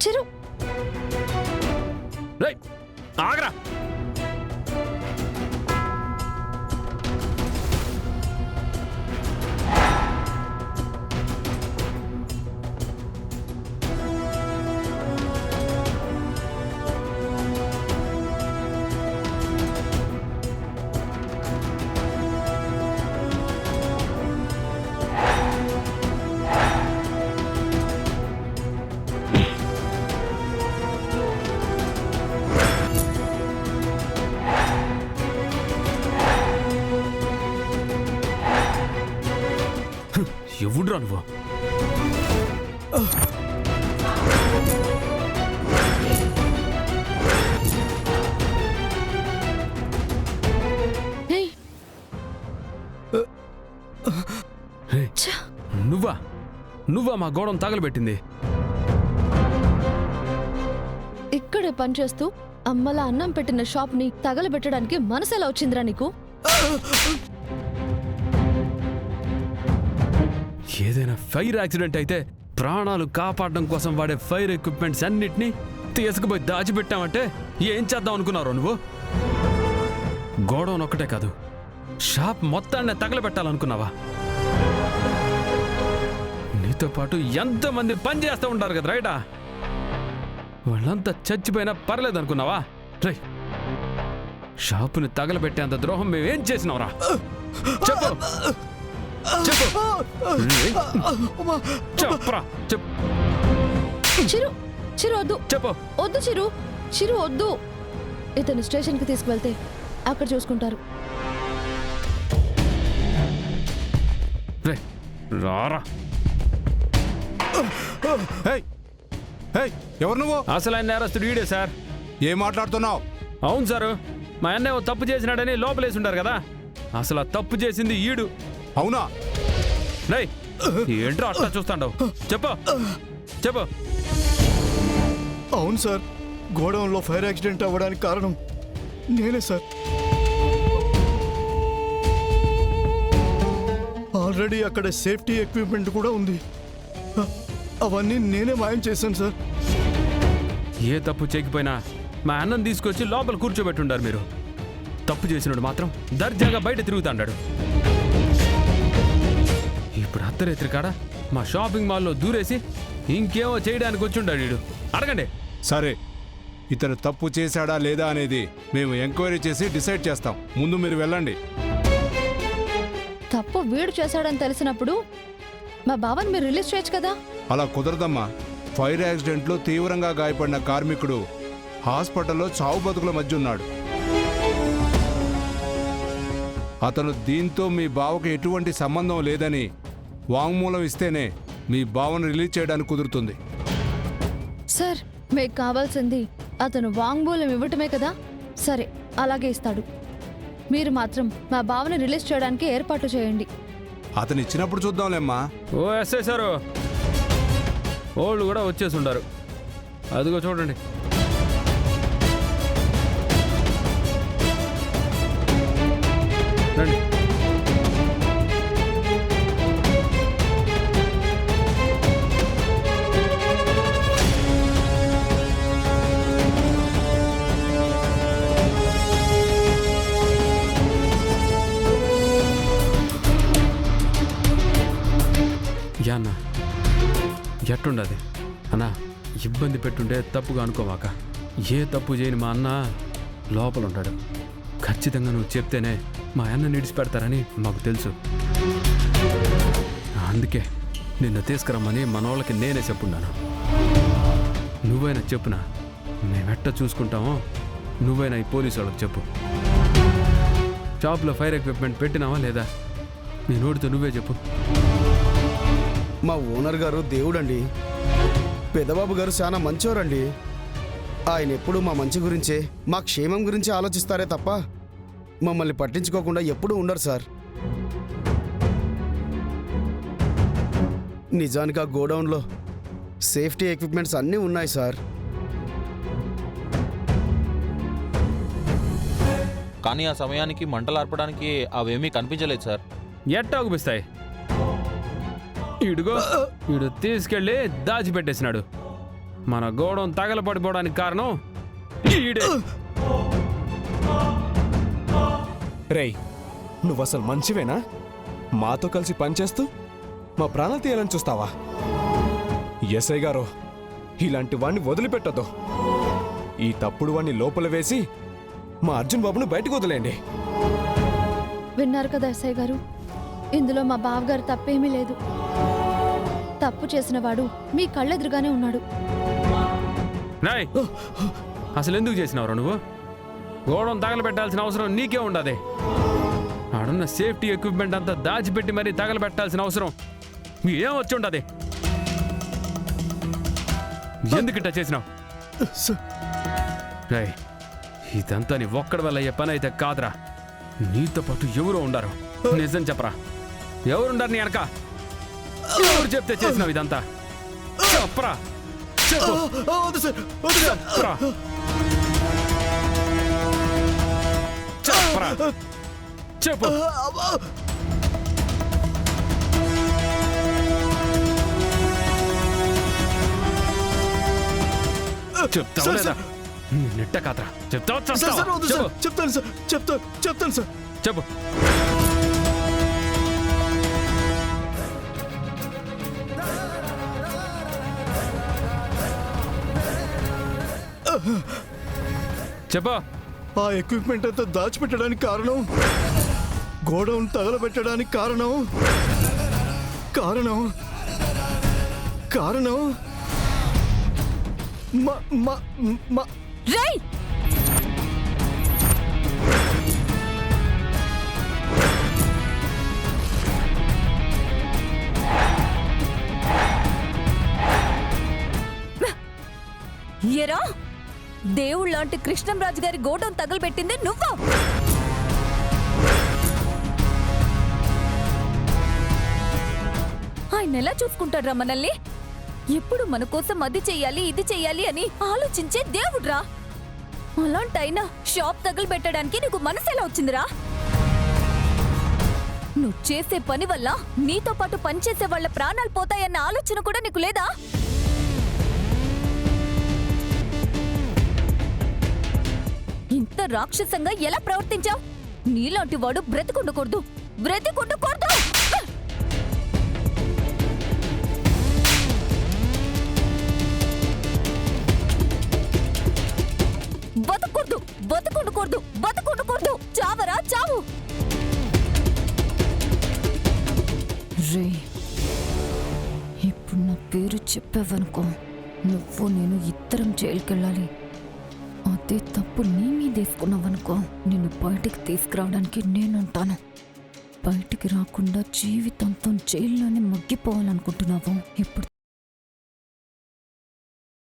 చిరు రేయ్ ఆగరా. ఎవడురా నువ్వు? ఏయ్, నువ్వా నువ్వా మా గోడను తగలబెట్టింది? ఇక్కడే పనిచేస్తూ అమ్మలా అన్నం పెట్టిన షాప్ ని తగలబెట్టడానికి మనసెలా వచ్చిందిరా నీకు? ఏదైనా ఫైర్ యాక్సిడెంట్ అయితే ప్రాణాలు కాపాడడం కోసం వాడే ఫైర్ ఎక్విప్మెంట్స్ అన్నిటినీ తీసుకుపోయి దాచిపెట్టామంటే ఏం చేద్దాం అనుకున్నారో నువ్వు? గోడౌన్ ఒక్కటే కాదు, షాప్ మొత్తాన్ని తగలబెట్టాలనుకున్నావా? నీతో పాటు ఎంతమంది పని చేస్తూ ఉంటారు కదా రైటా, వాళ్ళంతా చచ్చిపోయినా పర్లేదు అనుకున్నావా? రై, షాపుని తగలబెట్టేంత ద్రోహం మేమేం చేసినావురా? చెప్పు చెప్పు. చెప్పరా చెప్పు. చిరు చిరు వద్దు, చెప్పు. వద్దు చిరు, చిరు వద్దు. ఇతను స్టేషన్కి తీసుకువెళ్తే అక్కడ చూసుకుంటారు. రే రారా. ఎవరు నువ్వు? అసలు ఆయన నేరస్తుడు ఈడే సార్. ఏం మాట్లాడుతున్నావు? అవును సారు, మా అన్న ఏమో తప్పు చేసినాడని లోపలేసి ఉంటారు కదా, అసలు ఆ తప్పు చేసింది ఈడు. అవునా? రై ఏంట్రా అట్లా చూస్తాండవు? చెప్పు చెప్పు. అవును సార్, గోడౌన్లో ఫైర్ యాక్సిడెంట్ అవ్వడానికి కారణం నేనే సార్. ఆల్రెడీ అక్కడ సేఫ్టీ ఎక్విప్మెంట్ కూడా ఉంది. అవన్నీ నేనే మాయం చేశాను సార్. ఏ తప్పు చేయకపోయినా మా అన్నం తీసుకొచ్చి లోపల కూర్చోబెట్టుండారు మీరు. తప్పు చేసినాడు మాత్రం దర్జాగా బయట తిరుగుతాడాడు. ఇప్పుడు అర్ధరాత్రి కాడ మా షాపింగ్ మాల్లో దూరేసి ఇంకేమో చేయడానికి వచ్చుండాడు వీడు. అడగండి. సరే, ఇతను తప్పు చేశాడా లేదా అనేది మేము ఎంక్వైరీ చేసి డిసైడ్ చేస్తాం. ముందు మీరు వెళ్ళండి. తప్పు వీడు చేశాడని తెలిసినప్పుడు మా బావని మీరు రిలీజ్ చేయొచ్చు కదా. అలా కుదరదమ్మా. ఫైర్ యాక్సిడెంట్లో తీవ్రంగా గాయపడిన కార్మికుడు హాస్పిటల్లో చావు బతుకుల మధ్య ఉన్నాడు. అతను దీంతో మీ బావకు ఎటువంటి సంబంధం లేదని వాంగ్మూలం ఇస్తేనే మీ బావను రిలీజ్ చేయడానికి కుదురుతుంది. సార్, మీకు కావాల్సింది అతను వాంగ్మూలం ఇవ్వటమే కదా. సరే, అలాగే ఇస్తాడు. మీరు మాత్రం మా బావని రిలీజ్ చేయడానికి ఏర్పాటు చేయండి. అతను ఇచ్చినప్పుడు చూద్దాంలేమ్మా. ఓ ఎస్ఐ సారు, వాళ్ళు కూడా వచ్చేసి ఉండారు. అదిగో చూడండి. రండి. అన్నా ఎట్టుండది అన్నా, ఇబ్బంది పెట్టుండే తప్పుగా అనుకోమాక. ఏ తప్పు చేయని మా అన్న లోపల ఉంటాడు. ఖచ్చితంగా నువ్వు చెప్తేనే మా అన్న నిడిచిపెడతారని మాకు తెలుసు. అందుకే నిన్ను తీసుకురమ్మని మనోళ్ళకి నేనే చెప్పున్నాను. నువ్వైనా చెప్పునా, మేమెట్ట చూసుకుంటామో నువ్వైనా ఈ పోలీసు వాళ్ళకి చెప్పు. షాప్లో ఫైర్ ఎక్విప్మెంట్ పెట్టినావా లేదా? నీ నోటితో నువ్వే చెప్పు. మా ఓనర్ గారు దేవుడండి. పెద్దబాబు గారు చాలా మంచివారండి. ఆయన ఎప్పుడూ మా మంచి గురించే, మా క్షేమం గురించి ఆలోచిస్తారే తప్ప మమ్మల్ని పట్టించుకోకుండా ఎప్పుడూ ఉండరు సార్. నిజానికి ఆ గోడౌన్లో సేఫ్టీ ఎక్విప్మెంట్స్ అన్నీ ఉన్నాయి సార్. కానీ ఆ సమయానికి మంటలు ఆర్పడానికి అవేమీ కనిపించలేదు సార్. ఎట్టా అగుపిస్తాయి? ఇడుగో వీడు తీసుకెళ్ళి దాచిపెట్టేసినాడు. మన గోడం తగలపడిపోవడానికి కారణం ఈడే. రేయ్, నువ్వసలు మంచివేనా? మాతో కలిసి పనిచేస్తూ మా ప్రాణాలు తీయాలని చూస్తావా? ఎస్ఐ గారు, ఇలాంటి వాణ్ణి వదిలిపెట్టద్దు. ఈ తప్పుడు వాణ్ణి లోపల వేసి మా అర్జున్ బాబును బయటకు వదిలేండి. విన్నారు కదా ఎస్ఐ గారు, ఇందులో మా బావగారు తప్పేమీ లేదు. తప్పు చేసిన వాడు మీ కళ్ళెదురుగానే ఉన్నాడు. రాయ్, అసలు ఎందుకు చేసినావురా నువ్వు? గోడం తగలబెట్టాల్సిన అవసరం నీకే ఉండదే. ఆడున్న సేఫ్టీ ఎక్విప్మెంట్ అంతా దాచిపెట్టి మరీ తగలబెట్టాల్సిన అవసరం ఏం వచ్చి ఉండదు. ఎందుకిట్ట చేసినావు? రాయ్, ఇదంతా నీ ఒక్కడి వల్ల అయ్యే పని అయితే కాదురా. నీతో పాటు ఎవరో ఉండారు. నిజం చెప్పరా, ఎవరుండారు నీ వెనక? ఎవరు చెప్తే చేసినావు ఇదంతా? చెప్పరా, చెప్పు. చెప్పరా, చెప్పరా, చెప్పు. చెప్తావు లేదా? నెట్ట కాదురా, చెప్తావు. చెప్తాను సార్, చెప్తాను సార్. చెప్పు. చెప్పు. ఆ ఎక్విప్మెంట్ అంతా దాచిపెట్టడానికి కారణం, గోడౌన్ తగలబెట్టడానికి కారణం కారణం కారణం మా మా మా రేయ్, ఏరా, దేవుళ్ళంటి కృష్ణంరాజు గారి గోడౌన్ తగలబెట్టింది నువ్వు. ఆయన ఎలా చూసుకుంటాడ్రా మనల్ని? ఎప్పుడు మన కోసం అది చెయ్యాలి ఇది చెయ్యాలి అని ఆలోచించే దేవుడ్రా. అలాంటైనా షాప్ తగలబెట్టడానికి నీకు మనసు ఎలా వచ్చిందిరా? నువ్వు చేసే పని వల్ల నీతో పాటు పనిచేసే వాళ్ళ ప్రాణాలు పోతాయన్న ఆలోచన కూడా నీకు లేదా? ఇంత రాక్షసంగా ఎలా ప్రవర్తించావు? నీలాంటి వాడు బ్రతికుండకూడదు, బ్రతికుండకూడదు. బతకూడదు, బతకుండకూడదు, బతకుండకూడదు. చావరా చావు. రే, ఇప్పుడు నా పేరు చెప్పావనుకో, నువ్వు నేను ఇద్దరం జైలుకెళ్ళాలి. అదే తప్పు నీ మీదేసుకున్నావనుకో, నిన్ను బయటికి తీసుకురావడానికి నేనుంటాను. బయటికి రాకుండా జీవితంతో జైల్లోనే మగ్గిపోవాలనుకుంటున్నావు. ఇప్పుడు